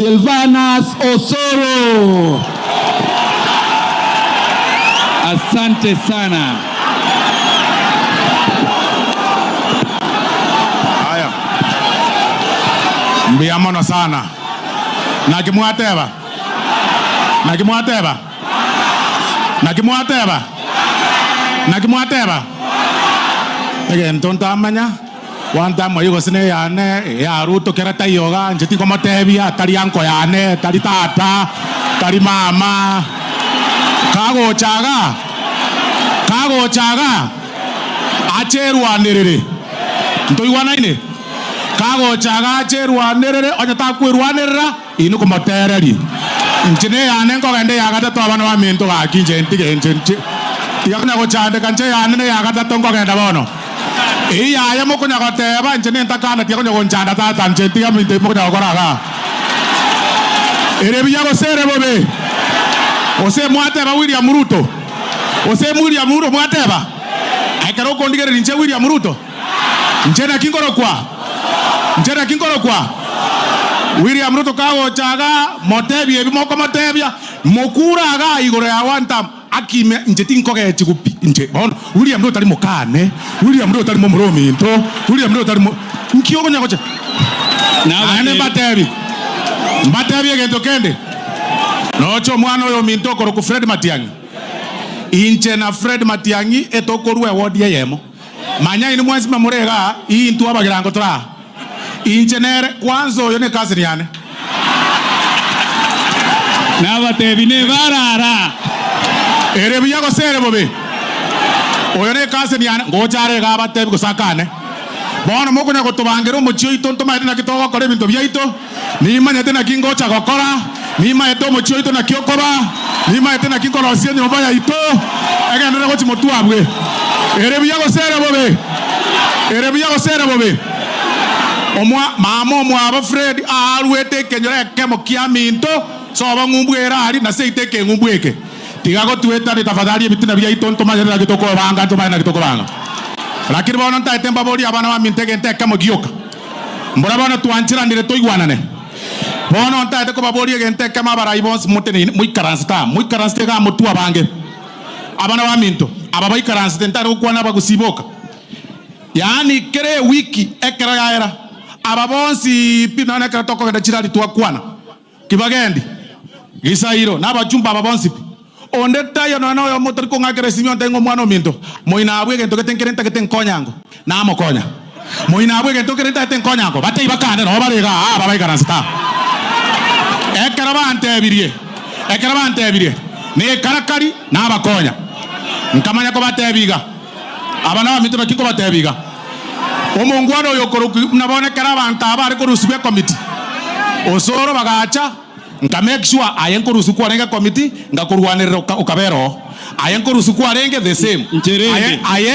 Silvanus Osoro. Asante sana. Haya. Mbiamono sana. Nakimwateba. Nakimwateba. Nakimwateba. Nakimwateba. Again, tonta amanya. Wanta moyo sine yane ya Ruto kerata yoga njeti komo tebia tari anko yane tari tata tari mama kago chaga acherwa nerere ntoiwana ine kago chaga acherwa nerere onyata kwirwa nerera inu komo tereri njene yane ngo gende yagata to abana ba minto ga kinje ntige nje yakna go chande kanche yane ne yagata to ngo genda bono iya mo kunya koteba njene ntakana tiya kunya konchanda tata njeti ya minte mo kunya koraga erebiya go sere bobe ose mwateba William Ruto ose William Ruto mwateba aikaro kondigere nje William Ruto njena kingoro kwa William Ruto kago chaga motebi ebi moko motebia mokuraga igoro ya wanta akime njeti nkoge chikupi nje bon William Ruto ali mokane William Ruto ali momurominto William Ruto ali nkiyoko nyakocha na ane batebi gento kende nocho mwana oyo minto koro ku Fred Matiang'i inche na Fred Matiang'i etokorwe ward yemo manya ini mwezi mamurega intu abagirango tra inche nere kwanza oyo ne kazi yane na batebi ne barara erebiya go sere bobe oyo ne kazi yane ngochare ga batebi go sakane bono moko nya gotubangera omochio itonto maite na kitogo kore bintu byaito ni manyete na kingocha gokora ni maite omochio ito na kiokoba ni maite na kikorosia ni obaya ito egendere go chimotu abwe erebiya go sere bobe omwa mama omwa aba Fred arwete kenyore kemo kia minto so bangubwera ari na seite ke ngubweke tigago tueta ni tafadhali bitina bya itonto majera kitoko banga to bana kitoko banga lakini bona ntaetemba bori abana ba mintege nteka mo gioka mbora bona tuanchira ndire toigwanane bona ntaete ko babori nteka mabara ibons mutene muikaransta ga mutu abange abana ba minto ababa ikaransta ntare kwana bagusiboka yani kere wiki ekera yaera ababonsi pinana kera toko genda chirali twakwana kibagendi gisairo nabachumba ababonsi onde tayo no yo motor ko ngakere simyo ntengo mwana minto moina abwe gento ketenkerenta ketenkonyango na mokonya moina abwe gento kerenta ketenkonyango bate ibakane no barega baba ikaransta ekera bante ebirie ne karakari na bakonya nkamanya ko batebiga abana ba mitino kiko batebiga omongwano yokoro nabone kera banta abari ko rusubye committee osoro bagacha nka make sure ayenko rusuku arenga committee ngakurwanirira ukabero ayenko rusuku arenge the same aye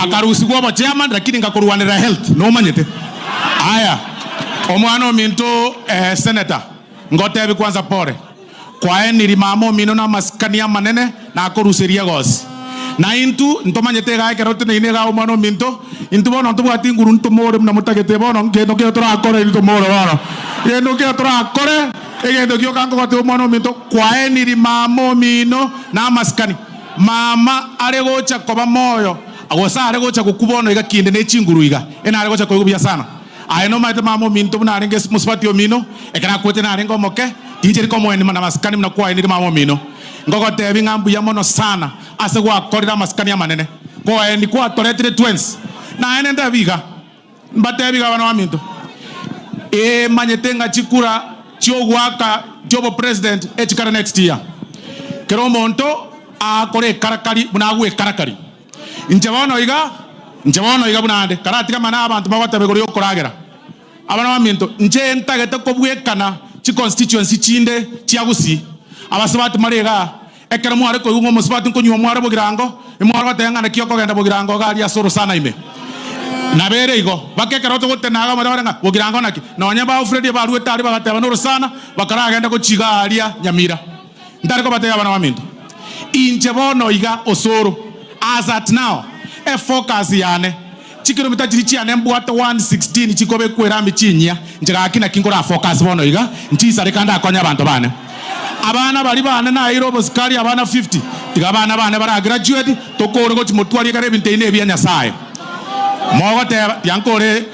akarusuku abo chairman lakini ngakurwanirira health no manyete aya omwana minto senator ngotebi kwanza pore kwae nirimamo mino na maskania manene na akoruseria gosi na intu ntomanyete ga kerote ne ine ga omwana minto intu bono ntu bwati nguru ntumore na mutagete bono ngendo ke tora akore ntumore bono ngendo ke tora akore egendo kyo kango kwate omwana minto kwae nirimamo mino na maskani mama aregocha koba moyo agosa aregocha kukubono iga kinde ne chinguru iga ena aregocha koyubya sana ayeno maite mamo minto buna arenge musipatio mino ekana kote na arengo moke tinjeri komo eni na maskani mna kwae nirimamo mino ngogo tebi ngambu ya mono sana ase kwa korira maskani ya manene kwa eni kwa toretire twins na ene ndabiga mbatebiga bana wa minto manyetenga chikura chiogwaka jobo president echikara next year kero monto akore karakari bunagwe karakari njebono iga bunande karatika mana abantu babatabegori okoragera abana baminto nje ntagete ko bwekana chi constituency chinde chiagusi abasabati marega ekera mware ko ngo musabati ko nywa mware bogirango imware batenga na kiyoko genda bogirango gali asoro sana ime nabere igo bakekera to gotenaga madarenga bogirango naki nonya ba Fred ba ruwe tari bagateba no sana bakara genda ko chigalia nyamira ndari ko batega bana baminto inje bono iga osoro as at now e focus yane kilomita chirichi anembu hata 116 chikobe kwera michinya njaga kina kingora focus bono iga nchisa rekanda akonya abantu bane abana bali bana na irobo skali abana 50 tiga bana bara graduate tokoro go chimotwali kare bintene ebya nyasaye mogo teba yankore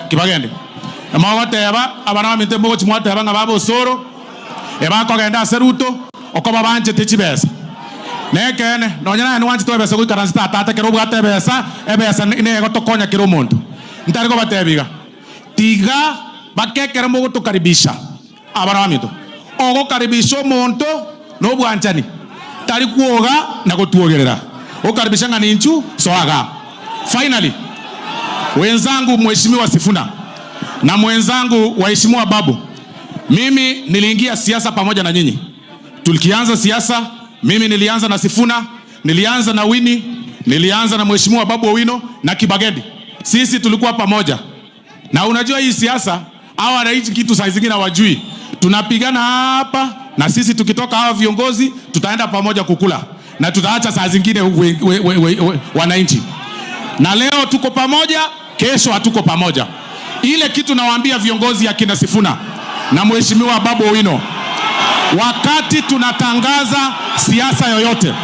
kibagende mogo teba abana bamite mogo chimwate abanga babo soro eba ko genda seruto okoba banje techibesa nekene nonyana ni wanti tobesa ku karansta tata kero bwate besa ebesa ne go tokonya kero muntu ntari go batebiga tiga bakekere mogo tukaribisha abana bamito ogo karibisho muntu no bwanchani tari kuoga na gotuogerera okaribisha ngani nchu soaga. Finally, wenzangu mheshimiwa Sifuna na mwenzangu waheshimiwa Babu, mimi niliingia siasa pamoja na nyinyi. Tulikianza siasa, mimi nilianza na Sifuna, nilianza na Winnie, nilianza na mheshimiwa Babu Owino na Kibagedi. Sisi tulikuwa pamoja. Na unajua hii siasa hawa wanaishi kitu saa zingine hawajui. Tunapigana hapa na sisi tukitoka hawa viongozi tutaenda pamoja kukula na tutaacha saa zingine wananchi. Na leo tuko pamoja, kesho hatuko pamoja. Ile kitu nawaambia viongozi ya kina Sifuna na mheshimiwa Babu Owino, wakati tunatangaza siasa yoyote,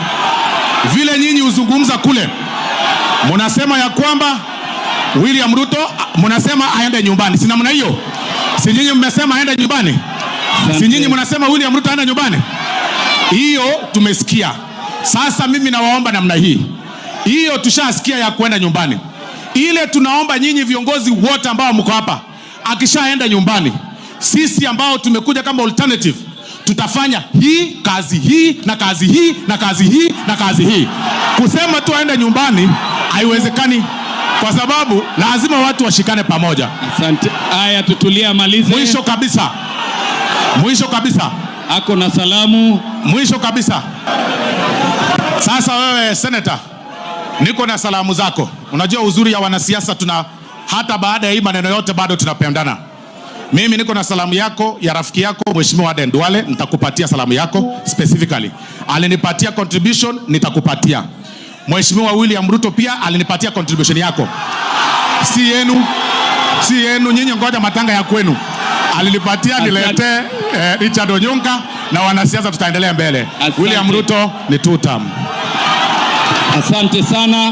vile nyinyi uzungumza kule, munasema ya kwamba William Ruto, munasema aende nyumbani. Si namna hiyo? Si nyinyi mmesema aende nyumbani? Si nyinyi mnasema William Ruto aende nyumbani? Hiyo tumesikia. Sasa mimi nawaomba namna hii. Hiyo tushasikia ya kwenda nyumbani. Ile tunaomba nyinyi viongozi wote ambao mko hapa, akishaenda nyumbani, sisi ambao tumekuja kama alternative, tutafanya hii kazi hii na kazi hii na kazi hii na kazi hii. Kusema tu aende nyumbani haiwezekani, kwa sababu lazima watu washikane pamoja. Asante. Haya, tutulia, malize. Mwisho kabisa. Ako na salamu. Mwisho kabisa. Sasa wewe senator, niko na salamu zako. Unajua uzuri ya wanasiasa, hata baada ya hii maneno yote bado tunapendana. Mimi niko na salamu yako ya rafiki yako Mheshimiwa Aden Duale, nitakupatia salamu yako specifically. Alinipatia contribution, nitakupatia. Mheshimiwa William Ruto pia alinipatia contribution yako. Si yenu nyinyi, ngoja matanga ya kwenu. Alinipatia nilete Richard Onyonka na wanasiasa tutaendelea mbele. William Ruto ni 2 term. Asante sana.